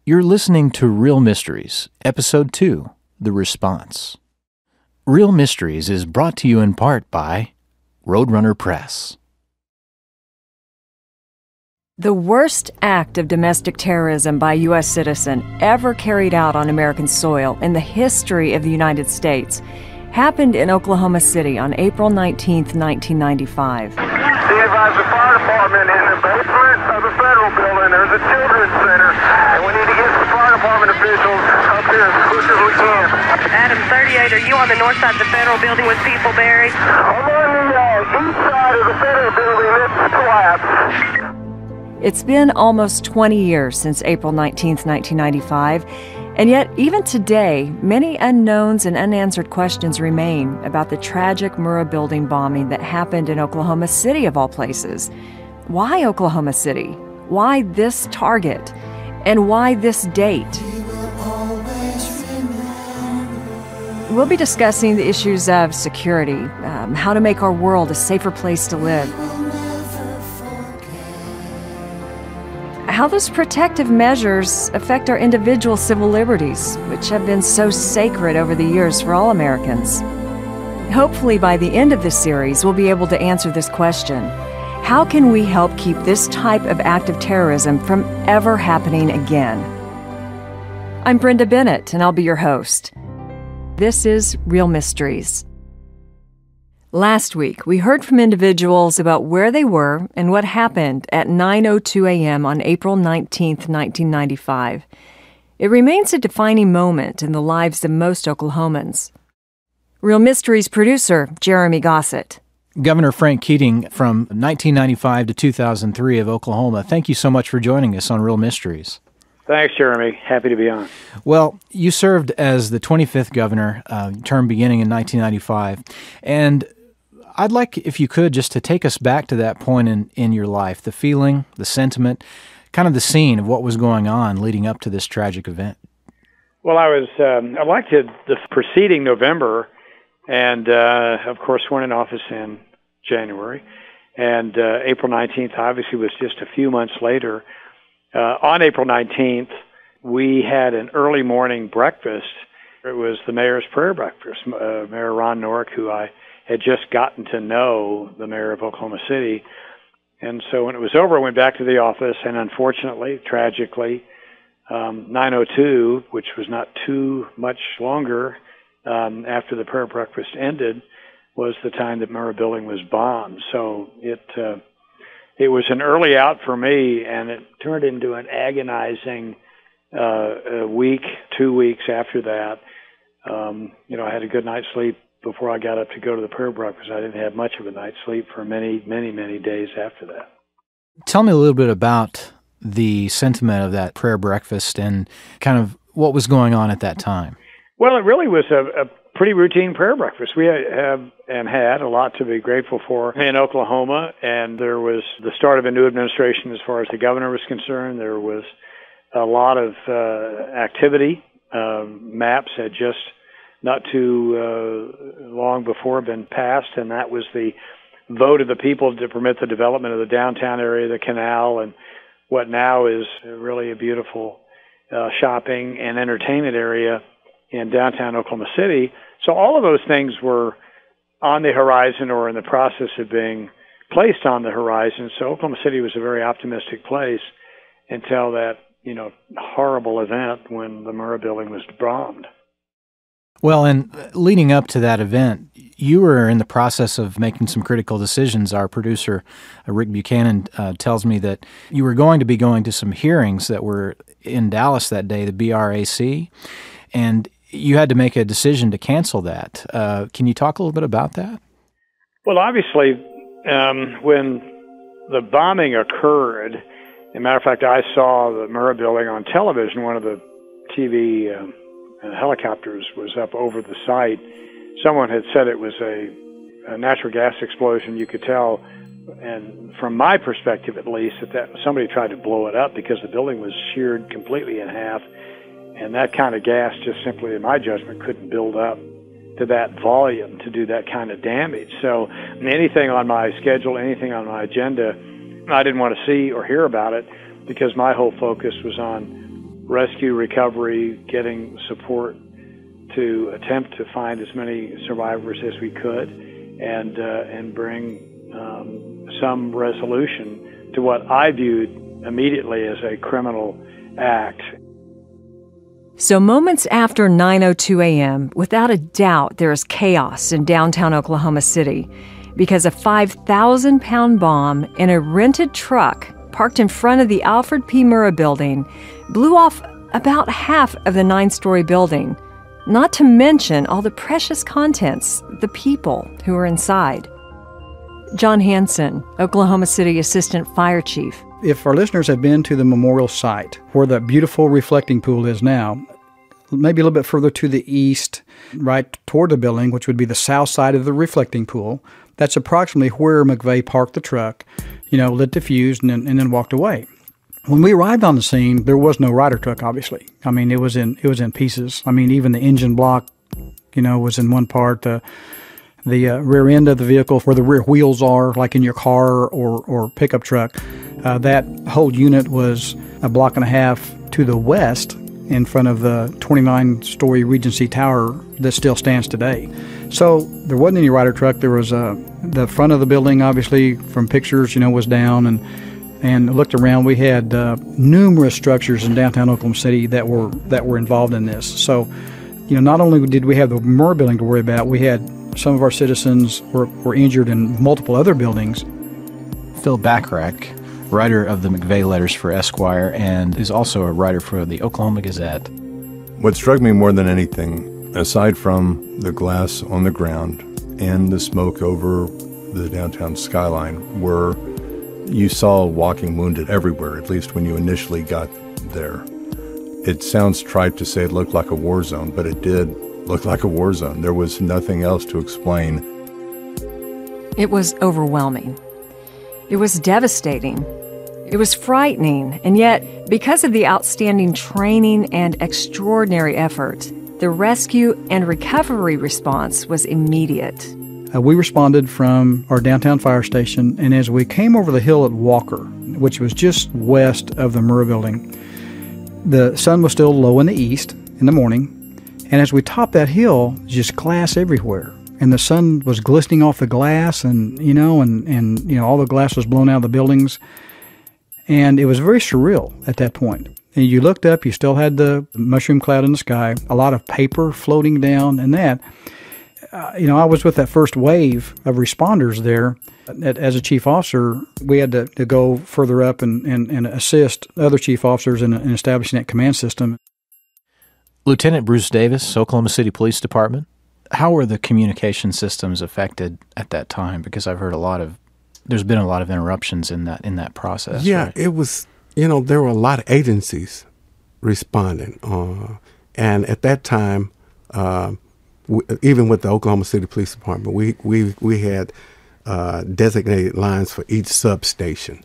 You're listening to Real Mysteries, Episode 2, The Response. Real Mysteries is brought to you in part by Roadrunner Press. The worst act of domestic terrorism by a U.S. citizen ever carried out on American soil in the history of the United States happened in Oklahoma City on April 19, 1995. Be advised, the fire department in the basement of the Federal Building. There's a children's center, and we need to get the fire department officials up here as quick as we can. Adam 38, are you on the north side of the Federal Building with people buried? I'm on the east side of the Federal Building. It's collapsed. It's been almost 20 years since April 19, 1995, and yet even today, many unknowns and unanswered questions remain about the tragic Murrah Building bombing that happened in Oklahoma City, of all places. Why Oklahoma City? Why this target? And why this date? We'll be discussing the issues of security, how to make our world a safer place to live, how those protective measures affect our individual civil liberties, which have been so sacred over the years for all Americans. Hopefully by the end of this series, we'll be able to answer this question. How can we help keep this type of act of terrorism from ever happening again? I'm Brenda Bennett, and I'll be your host. This is Real Mysteries. Last week, we heard from individuals about where they were and what happened at 9:02 a.m. on April 19, 1995. It remains a defining moment in the lives of most Oklahomans. Real Mysteries producer, Jeremy Gossett. Governor Frank Keating from 1995 to 2003 of Oklahoma, thank you so much for joining us on Real Mysteries. Thanks, Jeremy. Happy to be on. Well, you served as the 25th governor, term beginning in 1995, and I'd like, if you could, just to take us back to that point in your life, the feeling, the sentiment, kind of the scene of what was going on leading up to this tragic event. Well, I was elected the preceding November, and of course went in office in January, and April 19th obviously was just a few months later. On April 19th, we had an early morning breakfast. It was the mayor's prayer breakfast. Mayor Ron Norick, who I had just gotten to know, the mayor of Oklahoma City. And so when it was over, I went back to the office, and unfortunately, tragically, 9:02, which was not too much longer after the prayer breakfast ended, was the time that Murrah Building was bombed. So it was an early out for me, and it turned into an agonizing week, 2 weeks after that. I had a good night's sleep before I got up to go to the prayer breakfast. I didn't have much of a night's sleep for many, many, many days after that. Tell me a little bit about the sentiment of that prayer breakfast and kind of what was going on at that time. Well, it really was a pretty routine prayer breakfast. We have and had a lot to be grateful for in Oklahoma, and there was the start of a new administration as far as the governor was concerned. There was a lot of activity. Maps had just not too long before been passed, and that was the vote of the people to permit the development of the downtown area, the canal, and what now is really a beautiful shopping and entertainment area in downtown Oklahoma City. So all of those things were on the horizon or in the process of being placed on the horizon. So Oklahoma City was a very optimistic place until that, horrible event when the Murrah Building was bombed. Well, and leading up to that event, you were in the process of making some critical decisions. Our producer, Rick Buchanan, tells me that you were going to be going to some hearings that were in Dallas that day, the BRAC, and you had to make a decision to cancel that. Can you talk a little bit about that? Well, obviously, when the bombing occurred, as a matter of fact, I saw the Murrah Building on television. One of the TV helicopters was up over the site. Someone had said it was a natural gas explosion. You could tell, and from my perspective at least, that somebody tried to blow it up because the building was sheared completely in half, and that kind of gas just simply, in my judgment, couldn't build up to that volume to do that kind of damage. So anything on my schedule, anything on my agenda, I didn't want to see or hear about it because my whole focus was on rescue, recovery, getting support to attempt to find as many survivors as we could, and bring some resolution to what I viewed immediately as a criminal act. So moments after 9:02 a.m., without a doubt, there is chaos in downtown Oklahoma City because a 5,000-pound bomb in a rented truck parked in front of the Alfred P. Murrah Building blew off about half of the 9-story building, not to mention all the precious contents, the people who were inside. John Hansen, Oklahoma City Assistant Fire Chief. If our listeners have been to the memorial site, where the beautiful reflecting pool is now, maybe a little bit further to the east, right toward the building, which would be the south side of the reflecting pool, that's approximately where McVeigh parked the truck, lit the fuse, and then walked away. When we arrived on the scene, there was no Ryder truck, obviously. I mean, it was in pieces. I mean, even the engine block, was in one part. The rear end of the vehicle, where the rear wheels are, like in your car or pickup truck, that whole unit was a block and a half to the west in front of the 29-story Regency Tower that still stands today. So there wasn't any Ryder truck. There was the front of the building, obviously, from pictures, was down, and looked around. We had numerous structures in downtown Oklahoma City that were involved in this. So, not only did we have the Murrah Building to worry about, we had some of our citizens were injured in multiple other buildings. Phil Bacharach, writer of the McVeigh Letters for Esquire, and is also a writer for the Oklahoma Gazette. What struck me more than anything, aside from the glass on the ground and the smoke over the downtown skyline, were you saw walking wounded everywhere, at least when you initially got there. It sounds trite to say it looked like a war zone, but it did look like a war zone. There was nothing else to explain. It was overwhelming. It was devastating. It was frightening. And yet, because of the outstanding training and extraordinary effort, the rescue and recovery response was immediate. We responded from our downtown fire station, and as we came over the hill at Walker, which was just west of the Murrah Building, the sun was still low in the east in the morning, and as we topped that hill, just glass everywhere. And the sun was glistening off the glass, and all the glass was blown out of the buildings. And it was very surreal at that point. And you looked up, you still had the mushroom cloud in the sky, a lot of paper floating down, and that. I was with that first wave of responders there. As a chief officer, we had to go further up and assist other chief officers in establishing that command system. Lieutenant Bruce Davis, Oklahoma City Police Department. How were the communication systems affected at that time? Because I've heard there's been a lot of interruptions in that process. Yeah, right? It was, there were a lot of agencies responding. And at that time, even with the Oklahoma City Police Department, we had designated lines for each substation,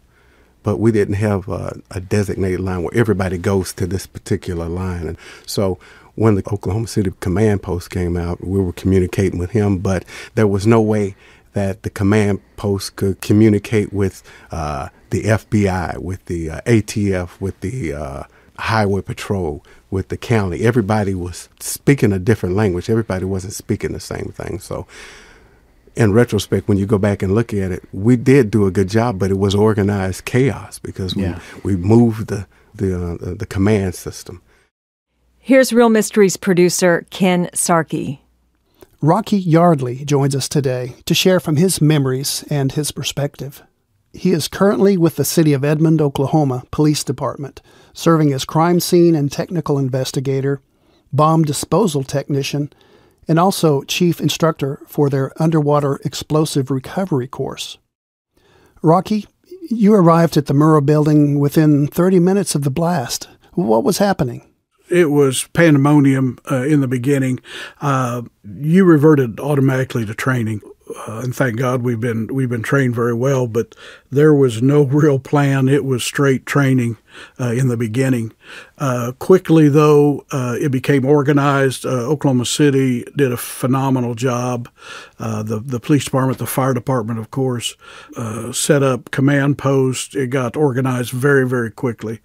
but we didn't have a designated line where everybody goes to this particular line. And so when the Oklahoma City Command Post came out, we were communicating with him, but there was no way that the command post could communicate with the FBI, with the ATF, with the Highway Patrol, with the county. Everybody was speaking a different language. Everybody wasn't speaking the same thing. So in retrospect, when you go back and look at it, we did do a good job, but it was organized chaos because we moved the command system. Here's Real Mysteries producer Ken Sarkey. Rocky Yardley joins us today to share from his memories and his perspective. He is currently with the City of Edmond, Oklahoma Police Department, serving as crime scene and technical investigator, bomb disposal technician, and also chief instructor for their underwater explosive recovery course. Rocky, you arrived at the Murrah Building within 30 minutes of the blast. What was happening? It was pandemonium in the beginning. You reverted automatically to training, and thank God we've been trained very well. But there was no real plan. It was straight training. in the beginning. Quickly, though, it became organized. Oklahoma City did a phenomenal job. The police department, the fire department, of course, set up command posts. It got organized very, very quickly.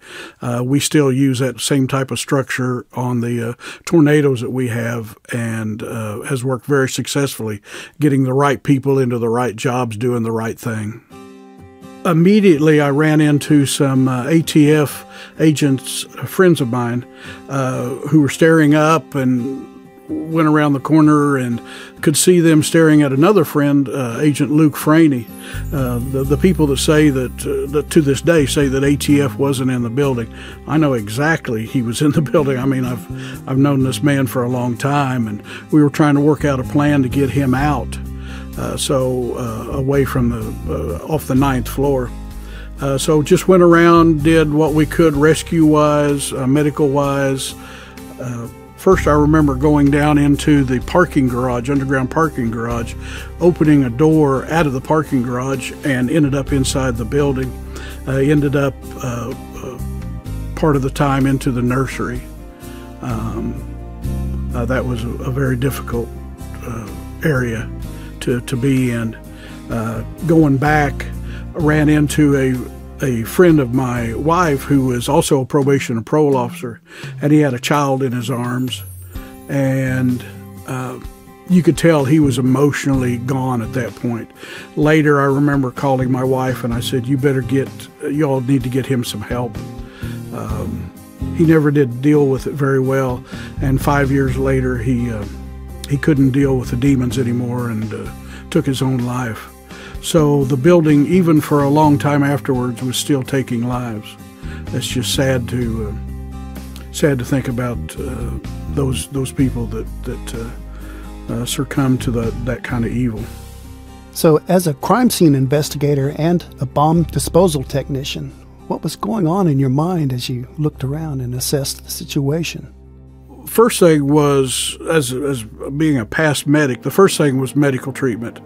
We still use that same type of structure on the tornadoes that we have, and has worked very successfully, getting the right people into the right jobs, doing the right thing. Immediately, I ran into some ATF agents, friends of mine, who were staring up, and went around the corner and could see them staring at another friend, Agent Luke Franey. The people that say that to this day say that ATF wasn't in the building, I know exactly he was in the building. I mean, I've known this man for a long time, and we were trying to work out a plan to get him out. Away from off the 9th floor. So just went around, did what we could rescue-wise, medical-wise. First, I remember going down into the parking garage, underground parking garage, opening a door out of the parking garage, and ended up inside the building. Ended up part of the time into the nursery. That was a very difficult area to be in. Going back, I ran into a friend of my wife who was also a probation and parole officer, and he had a child in his arms, and you could tell he was emotionally gone at that point. Later, I remember calling my wife, and I said, you all need to get him some help. He never did deal with it very well, and 5 years later, he couldn't deal with the demons anymore and took his own life. So the building, even for a long time afterwards, was still taking lives. It's just sad to think about those people that succumbed to that kind of evil. So as a crime scene investigator and a bomb disposal technician, what was going on in your mind as you looked around and assessed the situation? First thing was, as being a past medic, the first thing was medical treatment.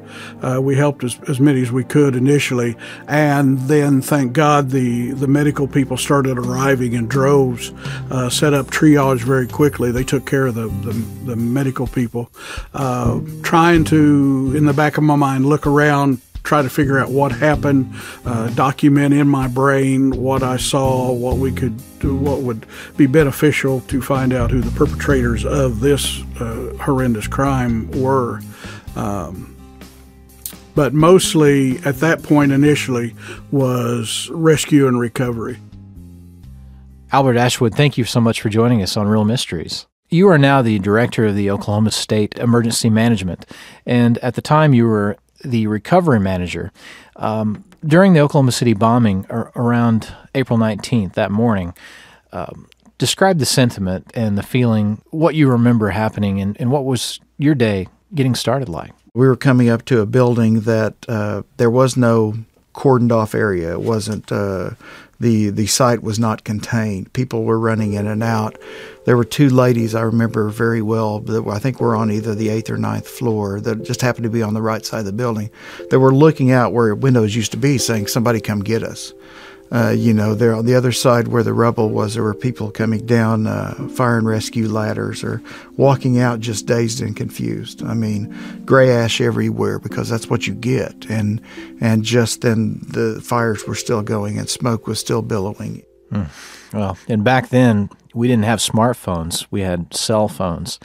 We helped as many as we could initially, and then, thank God, the medical people started arriving in droves, set up triage very quickly. They took care of the medical people. Trying to, in the back of my mind, look around, try to figure out what happened, document in my brain what I saw, what we could do, what would be beneficial to find out who the perpetrators of this horrendous crime were. But mostly at that point initially was rescue and recovery. Albert Ashwood, thank you so much for joining us on Real Mysteries. You are now the director of the Oklahoma State Emergency Management, and at the time you were the recovery manager. During the Oklahoma City bombing around April 19th, that morning, describe the sentiment and the feeling, what you remember happening, and what was your day getting started like? We were coming up to a building that there was no cordoned off area. It wasn't, the site was not contained. People were running in and out. There were two ladies I remember very well that I think were on either the 8th or 9th floor that just happened to be on the right side of the building. They were looking out where windows used to be saying, somebody come get us. There on the other side where the rubble was, there were people coming down fire and rescue ladders or walking out just dazed and confused. I mean, gray ash everywhere because that's what you get. And just then the fires were still going and smoke was still billowing. Well, and back then we didn't have smartphones. We had cell phones.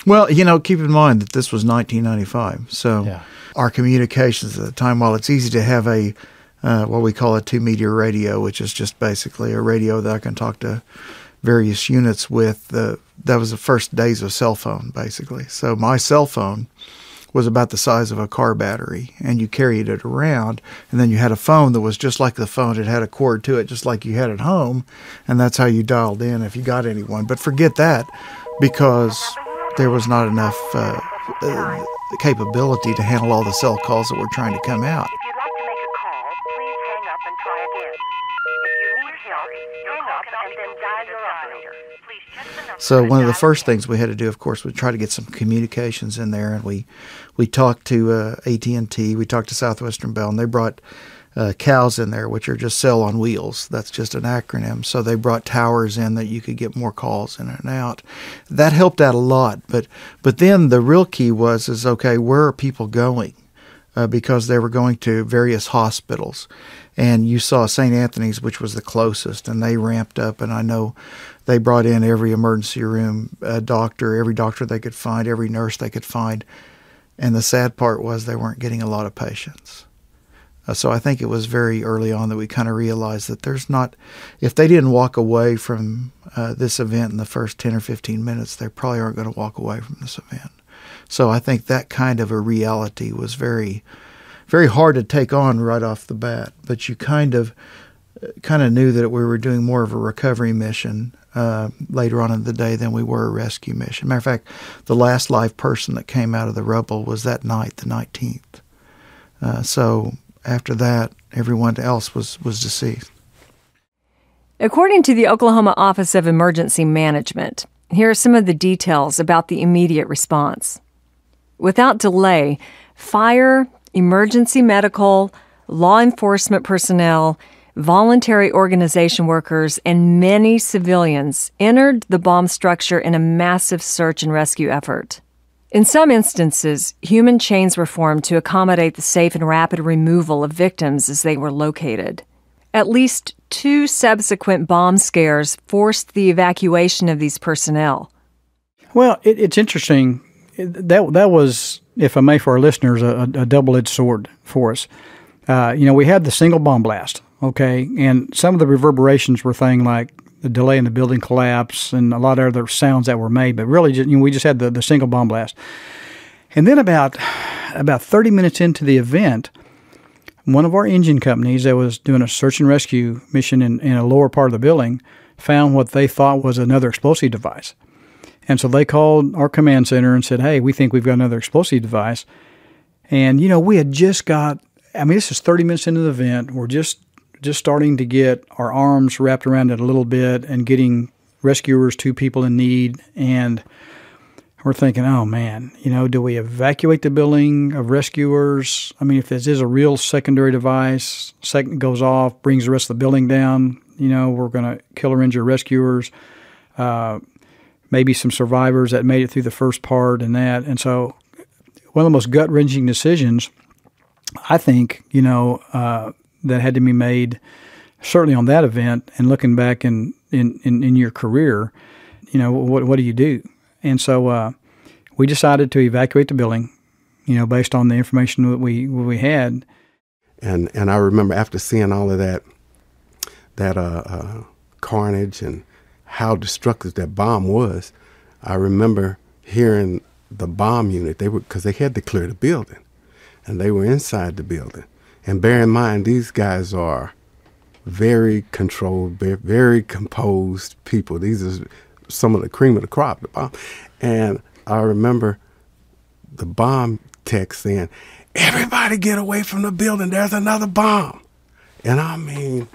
Well, keep in mind that this was 1995. So our communications at the time, while it's easy to have what we call a 2-meter radio, which is just basically a radio that I can talk to various units with. That was the first days of cell phone, basically. So my cell phone was about the size of a car battery, and you carried it around, and then you had a phone that was just like the phone. It had a cord to it, just like you had at home, and that's how you dialed in if you got anyone. But forget that, because there was not enough capability to handle all the cell calls that were trying to come out. So one of the first things we had to do, of course, was try to get some communications in there, and we talked to AT&T, we talked to Southwestern Bell, and they brought cows in there, which are just cell on wheels. That's just an acronym. So they brought towers in that you could get more calls in and out. That helped out a lot. But then the real key is okay, where are people going? Because they were going to various hospitals. And you saw St. Anthony's, which was the closest, and they ramped up. And I know they brought in every emergency room doctor, every doctor they could find, every nurse they could find. And the sad part was they weren't getting a lot of patients. So I think it was very early on that we kind of realized that if they didn't walk away from this event in the first 10 or 15 minutes, they probably aren't going to walk away from this event. So I think that kind of a reality was very, very hard to take on right off the bat. But you kind of knew that we were doing more of a recovery mission later on in the day than we were a rescue mission. Matter of fact, the last live person that came out of the rubble was that night, the 19th. So after that, everyone else was deceased. According to the Oklahoma Office of Emergency Management, here are some of the details about the immediate response. Without delay, fire, emergency medical, law enforcement personnel, voluntary organization workers, and many civilians entered the bomb structure in a massive search and rescue effort. In some instances, human chains were formed to accommodate the safe and rapid removal of victims as they were located. At least 2 subsequent bomb scares forced the evacuation of these personnel. Well, it's interesting. That was, if I may, for our listeners, a double-edged sword for us. We had the single bomb blast, okay, and some of the reverberations were things like the delay in the building collapse and a lot of other sounds that were made, but really we just had the single bomb blast. And then about 30 minutes into the event, one of our engine companies that was doing a search and rescue mission in a lower part of the building found what they thought was another explosive device. And so they called our command center and said, hey, we think we've got another explosive device. And, we had just this is 30 minutes into the event. We're just starting to get our arms wrapped around it a little bit and getting rescuers to people in need. And we're thinking, oh, man, do we evacuate the building of rescuers? I mean, if this is a real secondary device, goes off, brings the rest of the building down, we're going to kill or injure rescuers. Maybe some survivors that made it through the first part and that. And so one of the most gut-wrenching decisions, I think, that had to be made, certainly on that event, and looking back in your career, what do you do? And so we decided to evacuate the building, based on the information that we had. And I remember after seeing all of that carnage and how destructive that bomb was, I remember hearing the bomb unit. Because they had to clear the building, and they were inside the building. And bear in mind, these guys are very controlled, very composed people. These are some of the cream of the crop, the bomb. And I remember the bomb tech saying, everybody get away from the building, there's another bomb. And I mean,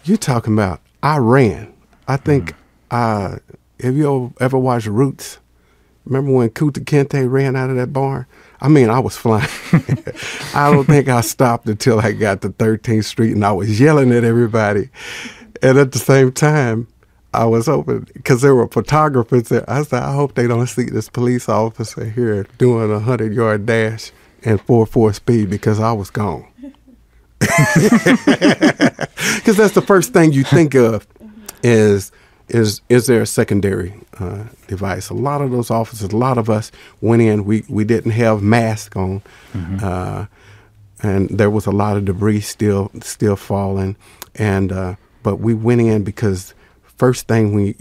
you're talking about, I ran. I think, have you ever watched Roots? Remember when Kunta Kinte ran out of that barn? I mean, I was flying. I don't think I stopped until I got to 13th Street, and I was yelling at everybody. And at the same time, I was hoping, because there were photographers there, I said, I hope they don't see this police officer here doing a 100-yard dash and 4.4 speed, because I was gone. Because that's the first thing you think of is there a secondary device? A lot of those officers, a lot of us went in, we didn't have masks on, and there was a lot of debris still falling, and but we went in because first thing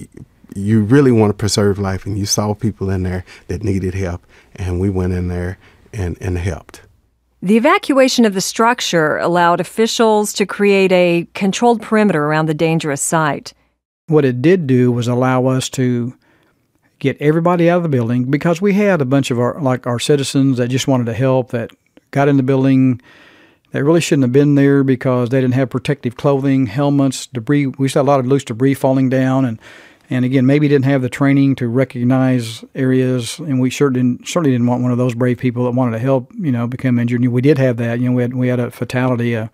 you really want to preserve life, and you saw people in there that needed help, and we went in there and helped. The evacuation of the structure allowed officials to create a controlled perimeter around the dangerous site. What it did do was allow us to get everybody out of the building, because we had a bunch of our citizens that just wanted to help, that got in the building that really shouldn't have been there because they didn't have protective clothing, helmets, debris. We saw a lot of loose debris falling down, and again, maybe didn't have the training to recognize areas, and we certainly didn't want one of those brave people that wanted to help, become injured. We did have that. We had a fatality, a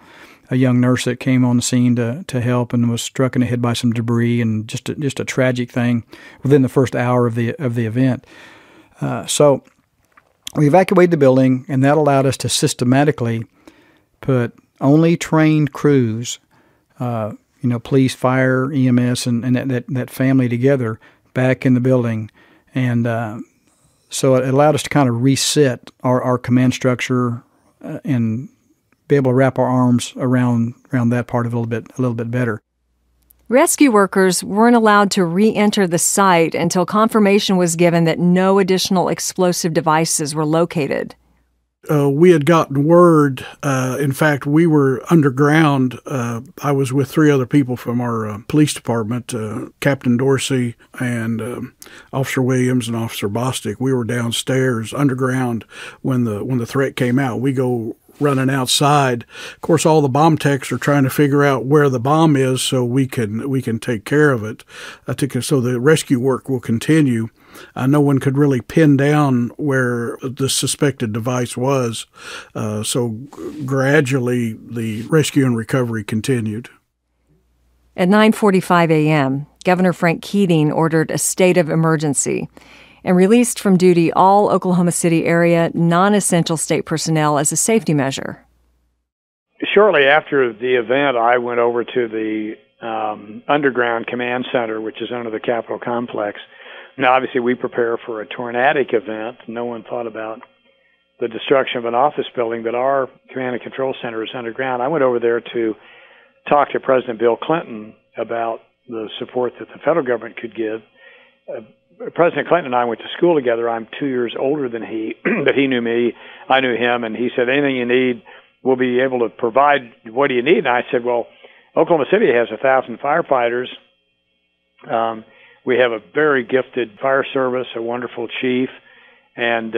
a young nurse that came on the scene to help and was struck in the head by some debris, and just a tragic thing within the first hour of the event. So we evacuated the building, and that allowed us to systematically put only trained crews, police, fire, EMS, and that family together back in the building. And so it allowed us to kind of reset our command structure and be able to wrap our arms around that part of it a little bit better. Rescue workers weren't allowed to re-enter the site until confirmation was given that no additional explosive devices were located. We had gotten word. In fact, we were underground. I was with 3 other people from our police department, Captain Dorsey and Officer Williams and Officer Bostic. We were downstairs underground when the threat came out. We go running outside. Of course, all the bomb techs are trying to figure out where the bomb is so we can take care of it. So the rescue work will continue. No one could really pin down where the suspected device was. So gradually, the rescue and recovery continued. At 9:45 a.m., Governor Frank Keating ordered a state of emergency and released from duty all Oklahoma City area non-essential state personnel as a safety measure. Shortly after the event, I went over to the underground command center, which is under the Capitol complex. Now, obviously, we prepare for a tornadic event. No one thought about the destruction of an office building, but our command and control center is underground. I went over there to talk to President Bill Clinton about the support that the federal government could give. President Clinton and I went to school together. I'm 2 years older than he, but he knew me, I knew him, and he said, anything you need, we'll be able to provide. What do you need? And I said, well, Oklahoma City has 1,000 firefighters. We have a very gifted fire service, a wonderful chief, and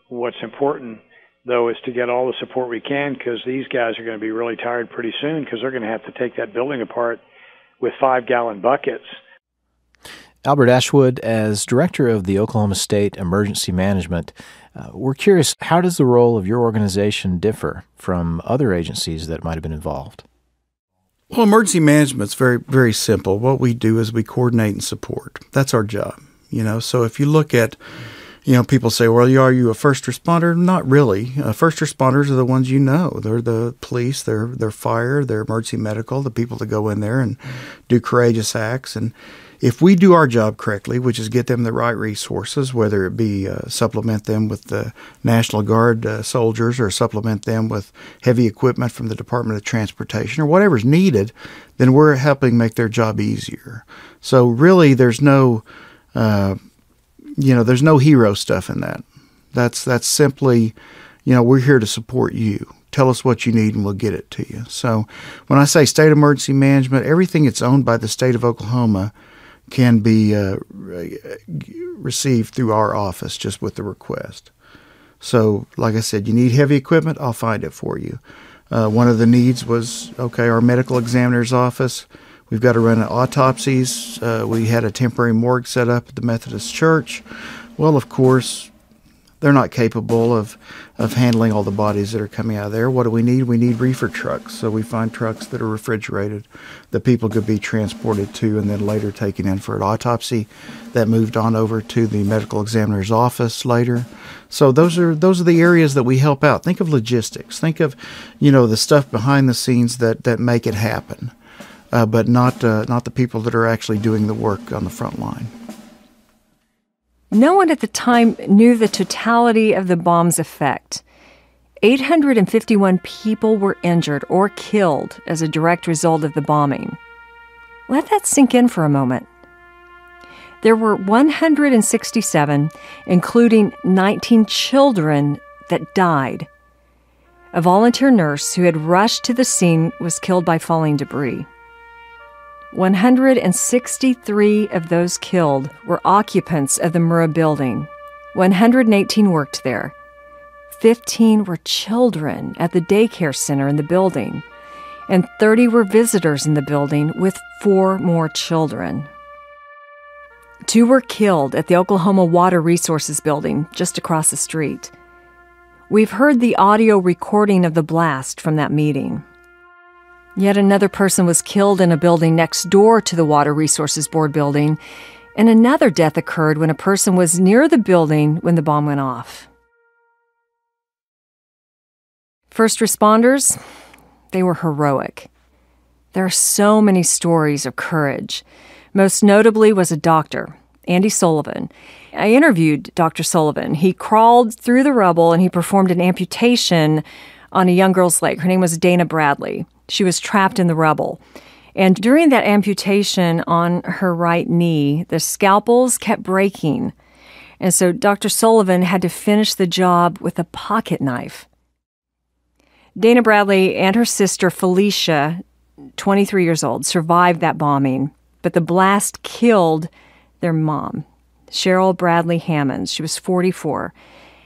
what's important, though, is to get all the support we can, because these guys are going to be really tired pretty soon, because they're going to have to take that building apart with 5-gallon buckets. Albert Ashwood, as Director of the Oklahoma State Emergency Management, we're curious, how does the role of your organization differ from other agencies that might have been involved? Well, emergency management's very, very simple. What we do is we coordinate and support. That's our job. So if you look at, people say, well, are you a first responder? Not really. First responders are the ones They're the police, they're fire, they're emergency medical, the people that go in there and do courageous acts. And if we do our job correctly, which is get them the right resources, whether it be supplement them with the National Guard soldiers or supplement them with heavy equipment from the Department of Transportation or whatever's needed, then we're helping make their job easier. So really there's no, there's no hero stuff in that. That's simply, we're here to support you. Tell us what you need and we'll get it to you. So when I say state emergency management, everything that's owned by the state of Oklahoma can be received through our office just with the request. So, like I said, you need heavy equipment, I'll find it for you. One of the needs was, our medical examiner's office. We've got to run autopsies. We had a temporary morgue set up at the Methodist Church. Well, of course, they're not capable of handling all the bodies that are coming out of there. What do we need? We need reefer trucks. So we find trucks that are refrigerated that people could be transported to and then later taken in for an autopsy. That moved on over to the medical examiner's office later. So those are the areas that we help out. Think of logistics. Think of, the stuff behind the scenes that make it happen, but not the people that are actually doing the work on the front line. No one at the time knew the totality of the bomb's effect. 851 people were injured or killed as a direct result of the bombing. Let that sink in for a moment. There were 167, including 19 children, that died. A volunteer nurse who had rushed to the scene was killed by falling debris. 163 of those killed were occupants of the Murrah Building. 118 worked there. 15 were children at the daycare center in the building, and 30 were visitors in the building with 4 more children. 2 were killed at the Oklahoma Water Resources Building just across the street. We've heard the audio recording of the blast from that meeting. Yet another person was killed in a building next door to the Water Resources Board building, and another death occurred when a person was near the building when the bomb went off. First responders, they were heroic. There are so many stories of courage. Most notably was a doctor, Andy Sullivan. I interviewed Dr. Sullivan. He crawled through the rubble and he performed an amputation on a young girl's leg. Her name was Dana Bradley. She was trapped in the rubble. And during that amputation on her right knee, the scalpels kept breaking. And so Dr. Sullivan had to finish the job with a pocket knife. Dana Bradley and her sister Felicia, 23 years old, survived that bombing, but the blast killed their mom, Cheryl Bradley Hammonds. She was 44.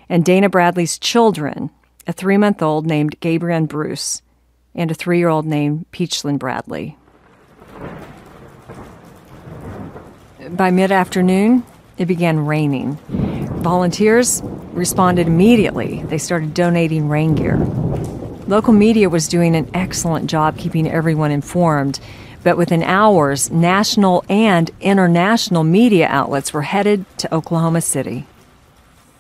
And Dana Bradley's children, a 3-month-old named Gabriel Bruce and a 3-year-old named Peachlyn Bradley. By mid-afternoon, it began raining. Volunteers responded immediately. They started donating rain gear. Local media was doing an excellent job keeping everyone informed, but within hours, national and international media outlets were headed to Oklahoma City.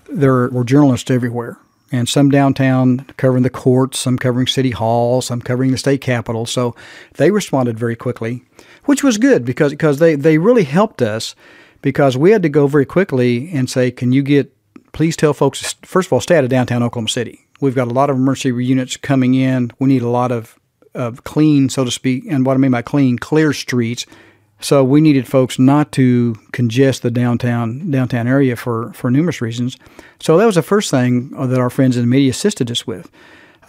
There were journalists everywhere, and some downtown covering the courts, some covering City Hall, some covering the state capitol. So they responded very quickly, which was good because they really helped us, because we had to go very quickly and say, please tell folks, first of all, stay out of downtown Oklahoma City. We've got a lot of emergency units coming in. We need a lot of clean, so to speak, and what I mean by clean, clear streets. So we needed folks not to congest the downtown area for numerous reasons. So that was the first thing that our friends in the media assisted us with.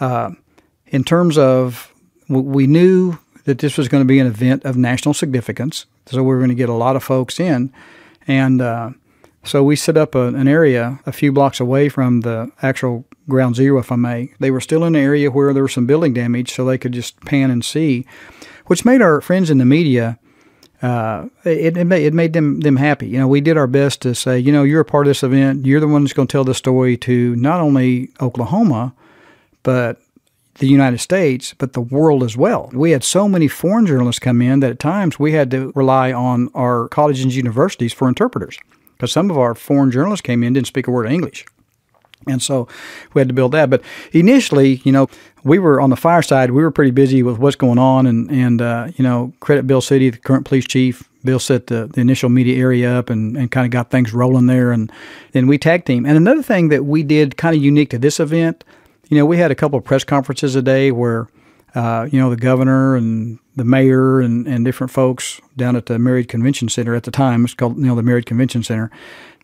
In terms of, we knew that this was going to be an event of national significance, so we were going to get a lot of folks in. And so we set up an area a few blocks away from the actual ground zero, if I may. They were still in an area where there was some building damage, so they could just pan and see, which made our friends in the media, it made them happy. You know, we did our best to say, you're a part of this event. You're the one that's going to tell the story to not only Oklahoma, but the United States, but the world as well. We had so many foreign journalists come in that at times we had to rely on our colleges and universities for interpreters, because some of our foreign journalists came in, didn't speak a word of English. And so we had to build that. But initially, we were on the fire side. We were pretty busy with what's going on. And credit Bill City, the current police chief. Bill set the initial media area up and kind of got things rolling there. And then we tag team. And another thing that we did kind of unique to this event, we had a couple of press conferences a day where, the governor and the mayor and different folks down at the Marriott Convention Center at the time. It's called, the Marriott Convention Center.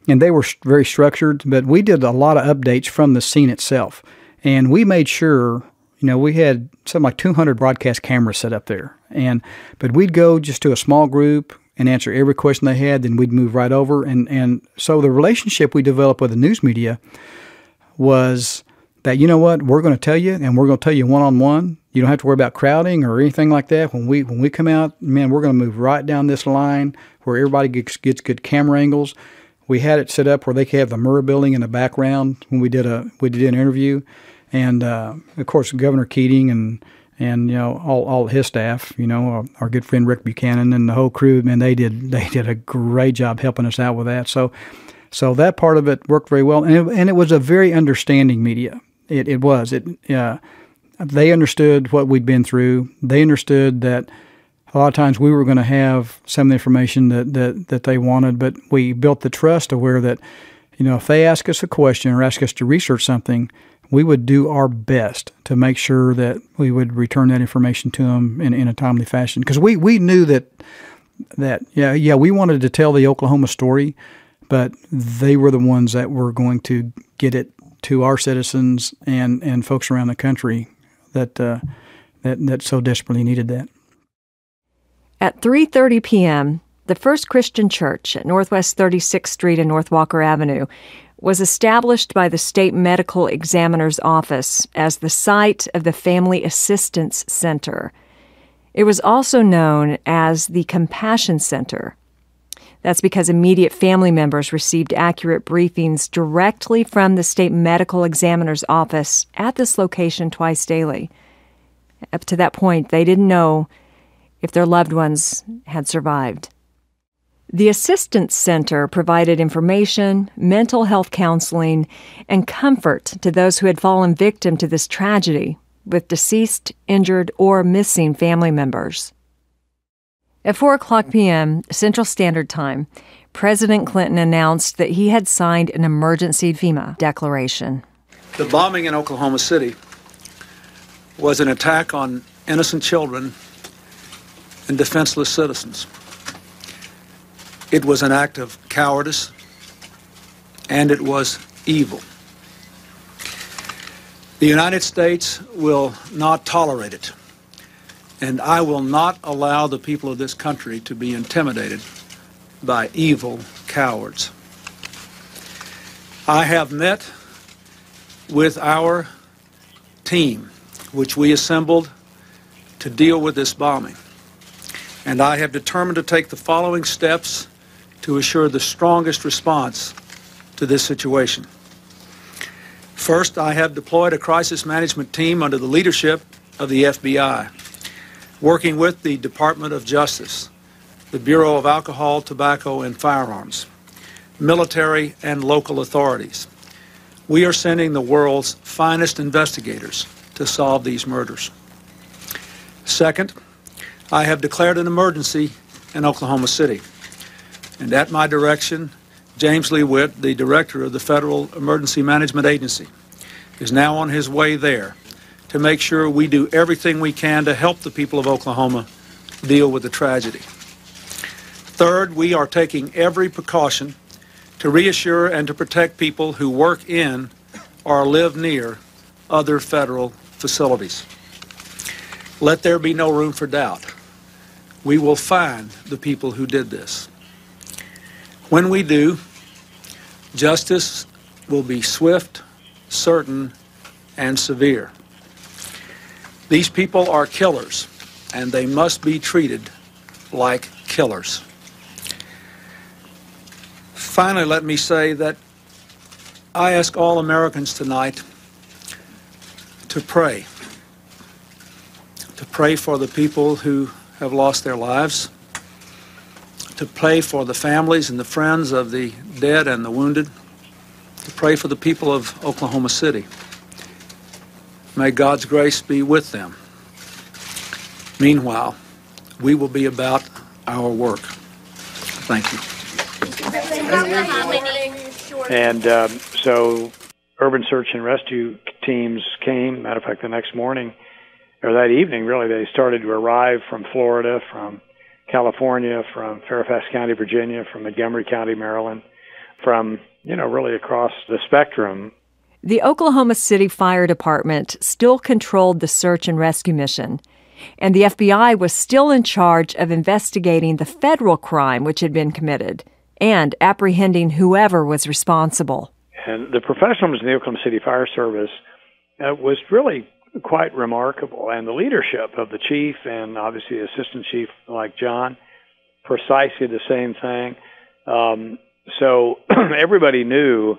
And they were very structured, but we did a lot of updates from the scene itself. And we made sure, we had something like 200 broadcast cameras set up there. But we'd go just to a small group and answer every question they had, then we'd move right over. And so the relationship we developed with the news media was that, we're going to tell you, and we're going to tell you one-on-one. You don't have to worry about crowding or anything like that. When we come out, man, we're going to move right down this line where everybody gets good camera angles. We had it set up where they could have the Murrah Building in the background when we did an interview, and of course Governor Keating and all his staff, our good friend Rick Buchanan and the whole crew, man, they did a great job helping us out with that. So that part of it worked very well, and it was a very understanding media. It was. They understood what we'd been through. They understood that a lot of times we were going to have some of the information that they wanted, but we built the trust to where that, if they ask us a question or ask us to research something, we would do our best to make sure that we would return that information to them in a timely fashion. Because we knew that we wanted to tell the Oklahoma story, but they were the ones that were going to get it to our citizens and folks around the country that so desperately needed that. At 3:30 p.m., the First Christian Church at Northwest 36th Street and North Walker Avenue was established by the State Medical Examiner's Office as the site of the Family Assistance Center. It was also known as the Compassion Center. That's because immediate family members received accurate briefings directly from the State Medical Examiner's Office at this location twice daily. Up to that point, they didn't know if their loved ones had survived. The Assistance Center provided information, mental health counseling, and comfort to those who had fallen victim to this tragedy with deceased, injured, or missing family members. At 4:00 p.m. Central Standard Time, President Clinton announced that he had signed an emergency FEMA declaration. The bombing in Oklahoma City was an attack on innocent children and defenseless citizens. It was an act of cowardice, and it was evil. The United States will not tolerate it, and I will not allow the people of this country to be intimidated by evil cowards. I have met with our team, which we assembled to deal with this bombing, and I have determined to take the following steps to assure the strongest response to this situation. First, I have deployed a crisis management team under the leadership of the FBI, working with the Department of Justice, the Bureau of Alcohol, Tobacco, and Firearms, military and local authorities. We are sending the world's finest investigators to solve these murders. Second, I have declared an emergency in Oklahoma City. And at my direction, James Lee Witt, the director of the Federal Emergency Management Agency, is now on his way there to make sure we do everything we can to help the people of Oklahoma deal with the tragedy. Third, we are taking every precaution to reassure and to protect people who work in or live near other federal facilities. Let there be no room for doubt. We will find the people who did this. When we do, justice will be swift, certain, and severe. These people are killers, and they must be treated like killers. Finally, let me say that I ask all Americans tonight to pray for the people who have lost their lives, to pray for the families and the friends of the dead and the wounded, to pray for the people of Oklahoma City. May God's grace be with them. Meanwhile, we will be about our work. Thank you. And so urban search and rescue teams came. Matter of fact, the next morning, or that evening, really, they started to arrive from Florida, from California, from Fairfax County, Virginia, from Montgomery County, Maryland, from, really across the spectrum. The Oklahoma City Fire Department still controlled the search and rescue mission, and the FBI was still in charge of investigating the federal crime which had been committed and apprehending whoever was responsible. And the professionalism in the Oklahoma City Fire Service was really quite remarkable, and the leadership of the chief and obviously the assistant chief like John, precisely the same thing. So everybody knew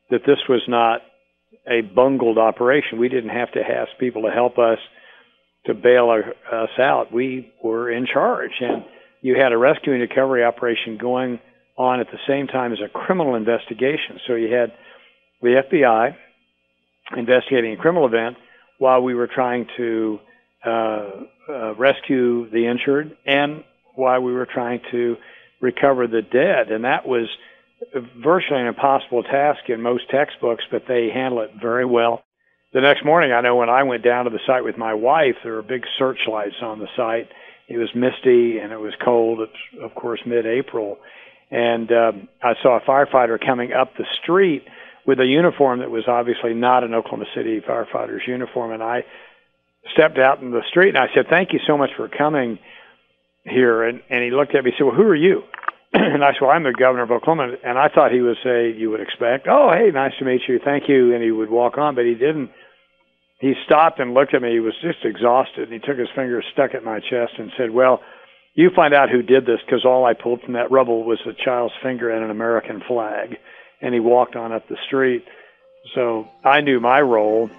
that this was not a bungled operation. We didn't have to ask people to help us to bail us out. We were in charge, and you had a rescue and recovery operation going on at the same time as a criminal investigation. So you had the FBI investigating a criminal event while we were trying to rescue the injured and while we were trying to recover the dead. And that was virtually an impossible task in most textbooks, but they handle it very well. The next morning, I know when I went down to the site with my wife, there were big searchlights on the site. It was misty and it was cold. It's, of course, mid-April. And I saw a firefighter coming up the street with a uniform that was obviously not an Oklahoma City firefighter's uniform. And I stepped out in the street and I said, "Thank you so much for coming here." And he looked at me and said, "Well, who are you?" And I said, "Well, I'm the governor of Oklahoma." And I thought he would say, you would expect, "Oh, hey, nice to meet you. Thank you." And he would walk on, but he didn't. He stopped and looked at me. He was just exhausted. And he took his finger, stuck it in my chest and said, "Well, you find out who did this, because all I pulled from that rubble was a child's finger and an American flag." And he walked on up the street. So I knew my role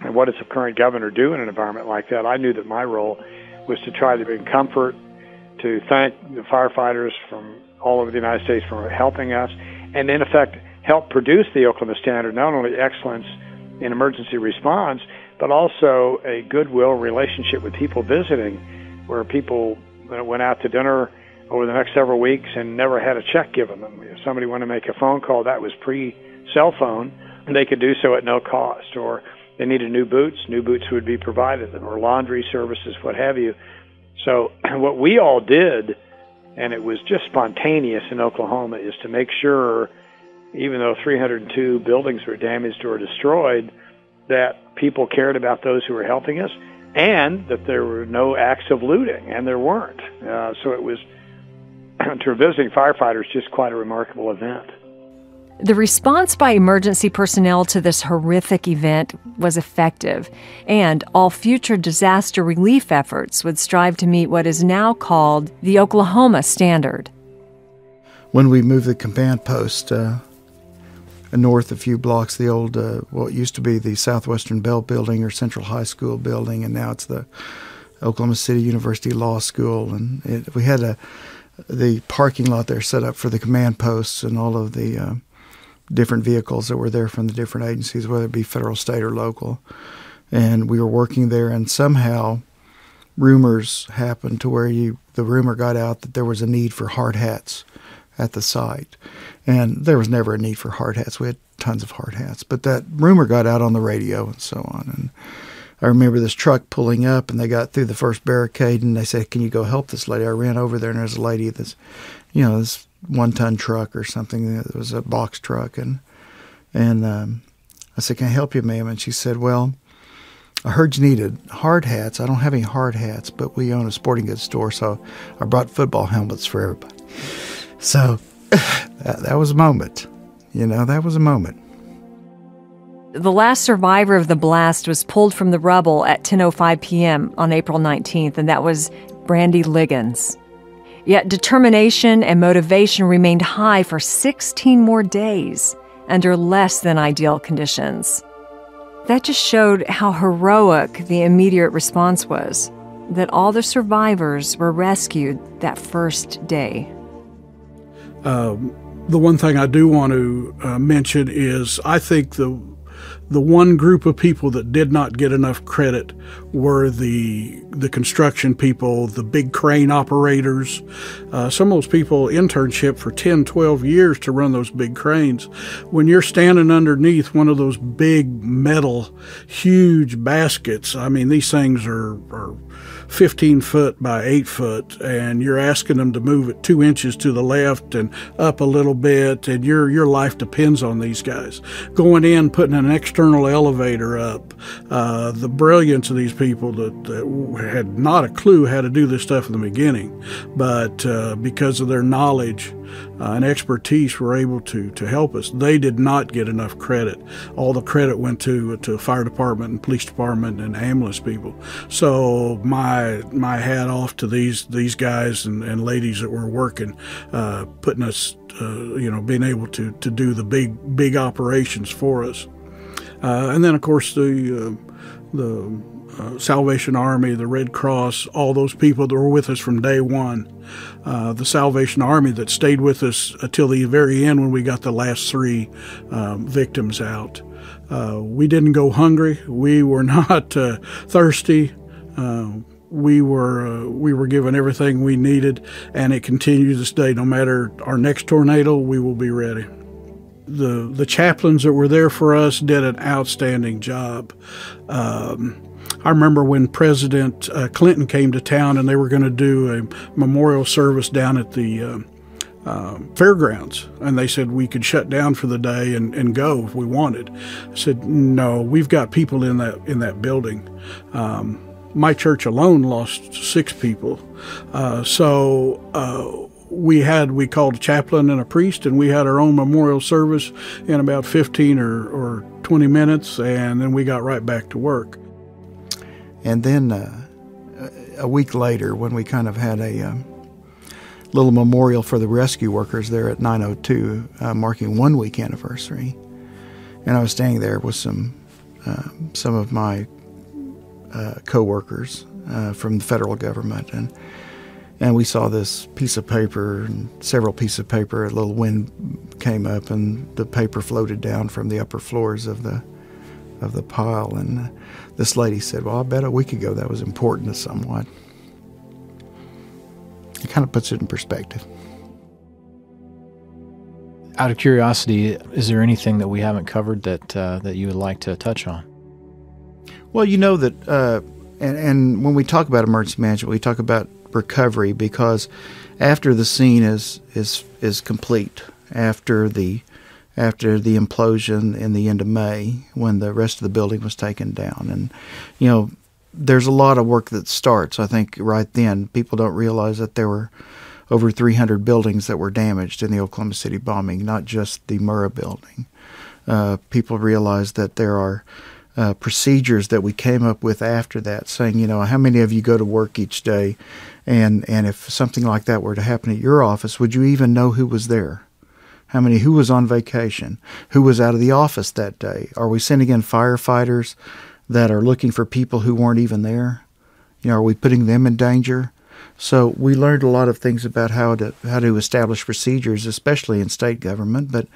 And what does the current governor do in an environment like that? I knew that my role was to try to bring comfort, to thank the firefighters from all over the United States for helping us, and in effect help produce the Oklahoma Standard, not only excellence in emergency response, but also a goodwill relationship with people visiting, where people went out to dinner over the next several weeks and never had a check given them. If somebody wanted to make a phone call, that was pre-cell phone, and they could do so at no cost. Or they needed new boots would be provided them, or laundry services, what have you. So what we all did, and it was just spontaneous in Oklahoma, is to make sure, even though 302 buildings were damaged or destroyed, that people cared about those who were helping us, and that there were no acts of looting, and there weren't. So it was, to visiting firefighters, just quite a remarkable event. The response by emergency personnel to this horrific event was effective, and all future disaster relief efforts would strive to meet what is now called the Oklahoma Standard. When we moved the command post north a few blocks, the old, what used to be the Southwestern Bell Building or Central High School building, and now it's the Oklahoma City University Law School, and we had the parking lot there set up for the command posts and all of the different vehicles that were there from the different agencies, whether it be federal, state, or local. And we were working there, and somehow rumors happened to where the rumor got out that there was a need for hard hats at the site. And there was never a need for hard hats. We had tons of hard hats. But that rumor got out on the radio and so on. And I remember this truck pulling up, and they got through the first barricade, and they said, "Can you go help this lady?" I ran over there, and there's a lady that's, this 1-ton truck or something. It was a box truck. And I said, "Can I help you, ma'am?" And she said, "Well, I heard you needed hard hats. I don't have any hard hats, but we own a sporting goods store, so I brought football helmets for everybody." So that was a moment. That was a moment. The last survivor of the blast was pulled from the rubble at 10:05 p.m. on April 19th, and that was Brandy Liggins. Yet determination and motivation remained high for 16 more days under less than ideal conditions. That just showed how heroic the immediate response was, that all the survivors were rescued that first day. The one thing I do want to mention is I think the one group of people that did not get enough credit were the construction people, the big crane operators. Some of those people internship for 10, 12 years to run those big cranes. When you're standing underneath one of those big metal, huge baskets, I mean, these things are 15 foot by 8 foot, and you're asking them to move it 2 inches to the left and up a little bit, and your life depends on these guys. Going in, putting an external elevator up, the brilliance of these people that had not a clue how to do this stuff in the beginning, but because of their knowledge and expertise were able to help us. They did not get enough credit. All the credit went to fire department and police department and ambulance people. So my hat off to these guys and ladies that were working, putting us, being able to do the big operations for us. And then of course the Salvation Army, the Red Cross, all those people that were with us from day one. The Salvation Army that stayed with us until the very end when we got the last 3 victims out. We didn't go hungry. We were not thirsty. We were given everything we needed, and it continues this day. No matter our next tornado, we will be ready. The chaplains that were there for us did an outstanding job. I remember when President Clinton came to town and they were going to do a memorial service down at the fairgrounds, and they said we could shut down for the day and go if we wanted. I said, no, we've got people in that building. My church alone lost 6 people. We called a chaplain and a priest, and we had our own memorial service in about 15 or 20 minutes, and then we got right back to work. And then a week later, when we kind of had a little memorial for the rescue workers there at 902, marking 1 week anniversary, and I was standing there with some some of my co-workers from the federal government, and we saw this piece of paper and several pieces of paper. A little wind came up, and the paper floated down from the upper floors of the pile. And this lady said, "Well, I bet a week ago that was important to someone." It kind of puts it in perspective. Out of curiosity, is there anything that we haven't covered that you would like to touch on? Well, you know that, and when we talk about emergency management, we talk about recovery, because after the scene is complete, after the implosion in the end of May, when the rest of the building was taken down, and there's a lot of work that starts. I think right then people don't realize that there were over 300 buildings that were damaged in the Oklahoma City bombing, not just the Murrah building. People realize that there are procedures that we came up with after that, saying, how many of you go to work each day, and if something like that were to happen at your office, would you even know who was there? Who was on vacation? Who was out of the office that day? Are we sending in firefighters that are looking for people who weren't even there? Are we putting them in danger? So we learned a lot of things about how to establish procedures, especially in state government, but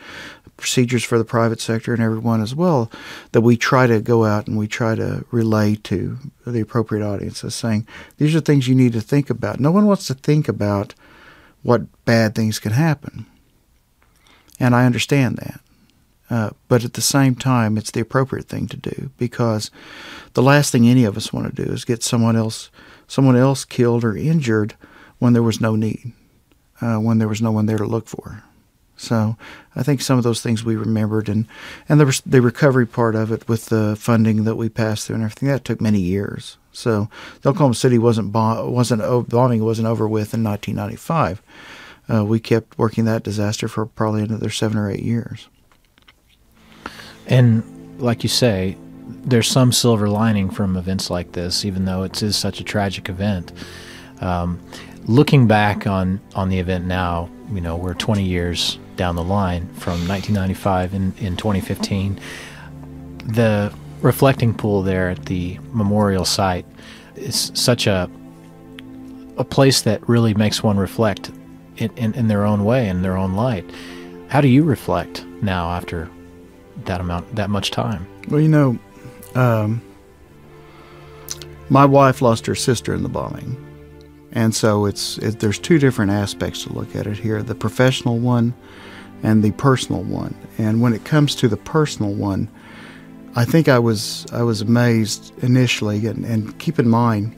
procedures for the private sector and everyone as well, that we try to go out and we try to relay to the appropriate audiences, saying, these are things you need to think about. No one wants to think about what bad things can happen. And I understand that. But at the same time, it's the appropriate thing to do, because the last thing any of us want to do is get someone else killed or injured when there was no need, when there was no one there to look for. So I think some of those things we remembered, and the recovery part of it with the funding that we passed through and everything, that took many years. So the Oklahoma City bombing wasn't over with in 1995. We kept working that disaster for probably another 7 or 8 years. And like you say, there's some silver lining from events like this, even though it is such a tragic event. Looking back on the event now, we're 20 years down the line from 1995 in 2015. The reflecting pool there at the memorial site is such a place that really makes one reflect in their own way, in their own light. How do you reflect now after that much time? Well, my wife lost her sister in the bombing, and so there's two different aspects to look at it here: the professional one and the personal one. And when it comes to the personal one, I think I was amazed initially, and keep in mind,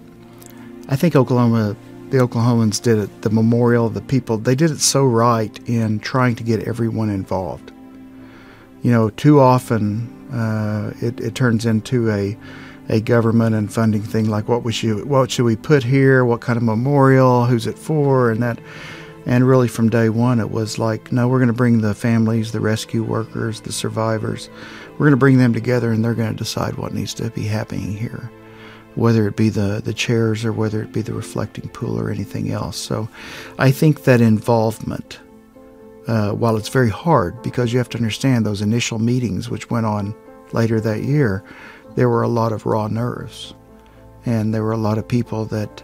I think the Oklahomans did it, the memorial, the people, they did it so right in trying to get everyone involved. Too often it turns into a government and funding thing, like what should we put here, what kind of memorial, who's it for, and that. And really from day one it was like, no, we're going to bring the families, the rescue workers, the survivors, we're going to bring them together, and they're going to decide what needs to be happening here, whether it be the chairs or whether it be the reflecting pool or anything else. So I think that involvement, while it's very hard, because you have to understand those initial meetings which went on later that year, there were a lot of raw nerves, and there were a lot of people that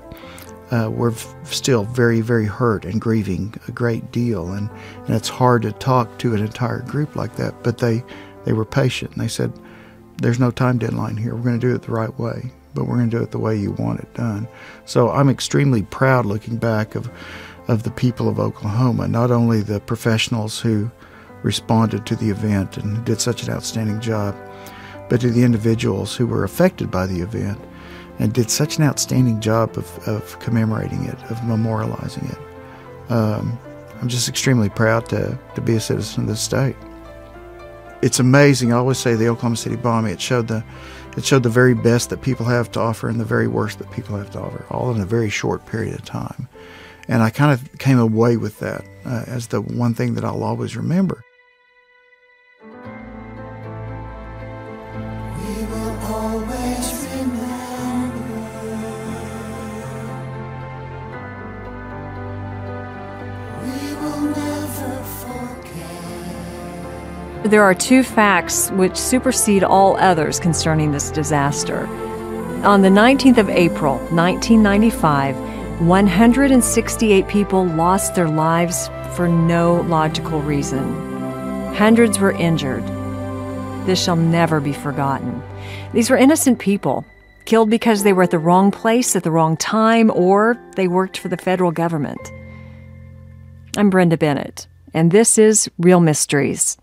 were still very, very hurt and grieving a great deal, and it's hard to talk to an entire group like that, but they were patient, and they said, there's no time deadline here, we're going to do it the right way, but we're going to do it the way you want it done. So I'm extremely proud, looking back, of the people of Oklahoma, not only the professionals who responded to the event and did such an outstanding job, but to the individuals who were affected by the event and did such an outstanding job of commemorating it, of memorializing it. I'm just extremely proud to be a citizen of this state. It's amazing. I always say the Oklahoma City bombing, it showed the very best that people have to offer and the very worst that people have to offer, all in a very short period of time. And I kind of came away with that as the one thing that I'll always remember. We will always remember. We will never forget. There are two facts which supersede all others concerning this disaster. On the 19th of April, 1995, 168 people lost their lives for no logical reason. Hundreds were injured. This shall never be forgotten. These were innocent people, killed because they were at the wrong place at the wrong time, or they worked for the federal government. I'm Brenda Bennett, and this is Real Mysteries.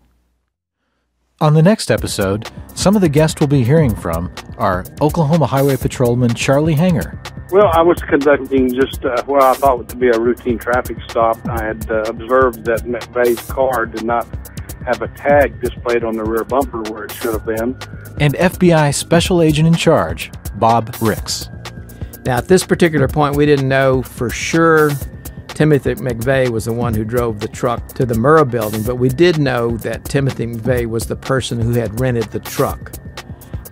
On the next episode, some of the guests we'll be hearing from are Oklahoma Highway Patrolman Charlie Hanger. Well, I was conducting just what I thought to be a routine traffic stop. I had observed that McVeigh's car did not have a tag displayed on the rear bumper where it should have been. And FBI Special Agent in Charge, Bob Ricks. Now, at this particular point, we didn't know for sure Timothy McVeigh was the one who drove the truck to the Murrah Building, but we did know that Timothy McVeigh was the person who had rented the truck.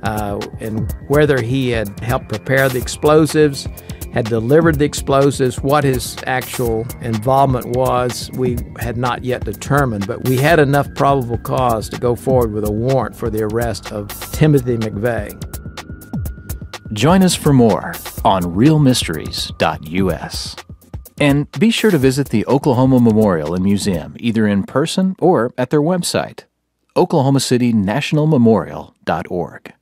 And whether he had helped prepare the explosives, had delivered the explosives, what his actual involvement was, we had not yet determined, but we had enough probable cause to go forward with a warrant for the arrest of Timothy McVeigh. Join us for more on realmysteries.us. And be sure to visit the Oklahoma Memorial and Museum, either in person or at their website, oklahomacitynationalmemorial.org.